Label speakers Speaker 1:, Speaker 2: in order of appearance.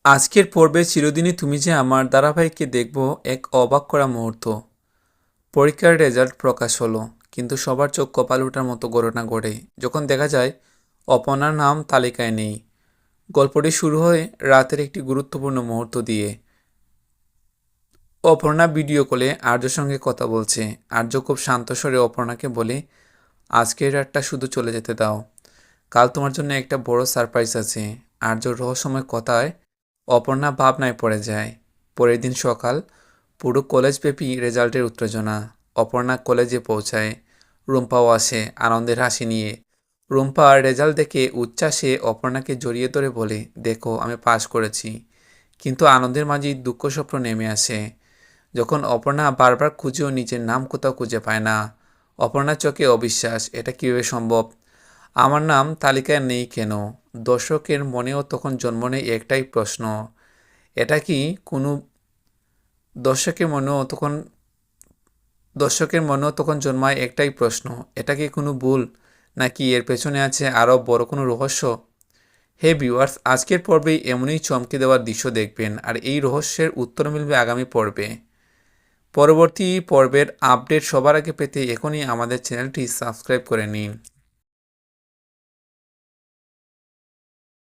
Speaker 1: আজকের পর্বে চিরদিনই তুমি যে আমার ধারাবাহিককে দেখব এক অবাক করা মুহূর্ত। পরীক্ষার রেজাল্ট প্রকাশ হলো, কিন্তু সবার চোখ কপাল ওঠার মতো ঘটনা ঘটে যখন দেখা যায় অপর্ণার নাম তালিকায় নেই। গল্পটি শুরু হয় রাতের একটি গুরুত্বপূর্ণ মুহূর্ত দিয়ে। অপর্ণা ভিডিও কলে আর্যর সঙ্গে কথা বলছে। আর্য খুব শান্ত স্বরে অপর্ণাকে বলে, আজকের রাতটা শুধু চলে যেতে দাও, কাল তোমার জন্য একটা বড় সারপ্রাইজ আছে। আর্যর রহস্যময় কথায় অপর্ণা ভাবনায় পড়ে যায়। পরের দিন সকাল, পুরো কলেজব্যাপী রেজাল্টের উত্তেজনা। অপর্ণা কলেজে পৌঁছায়, রুম্পাও আসে আনন্দের হাসি নিয়ে। রুম্পা রেজাল্ট দেখে উচ্ছ্বাসে অপর্ণাকে জড়িয়ে ধরে বলে, দেখো আমি পাশ করেছি। কিন্তু আনন্দের মাঝেই দুঃখ স্বপ্ন নেমে আসে। যখন অপর্ণা বারবার খুঁজেও নিজের নাম কোথাও খুঁজে পায় না। অপর্ণার চোখে অবিশ্বাস, এটা কীভাবে সম্ভব, আমার নাম তালিকায় নেই কেন? দর্শকের মনেও তখন জন্ম নেয় একটাই প্রশ্ন, এটা কি কোনো দর্শকের মনেও তখন দর্শকের মনেও তখন জন্মায় একটাই প্রশ্ন, এটা কি কোনো ভুল, নাকি এর পেছনে আছে আরও বড় কোনো রহস্য? হে ভিউয়ার্স, আজকের পর্বেই এমনই চমকে দেওয়ার দৃশ্য দেখবেন, আর এই রহস্যের উত্তর মিলবে আগামী পর্বে। পরবর্তী পর্বের আপডেট সবার আগে পেতে এখনই আমাদের চ্যানেলটি সাবস্ক্রাইব করে নিন।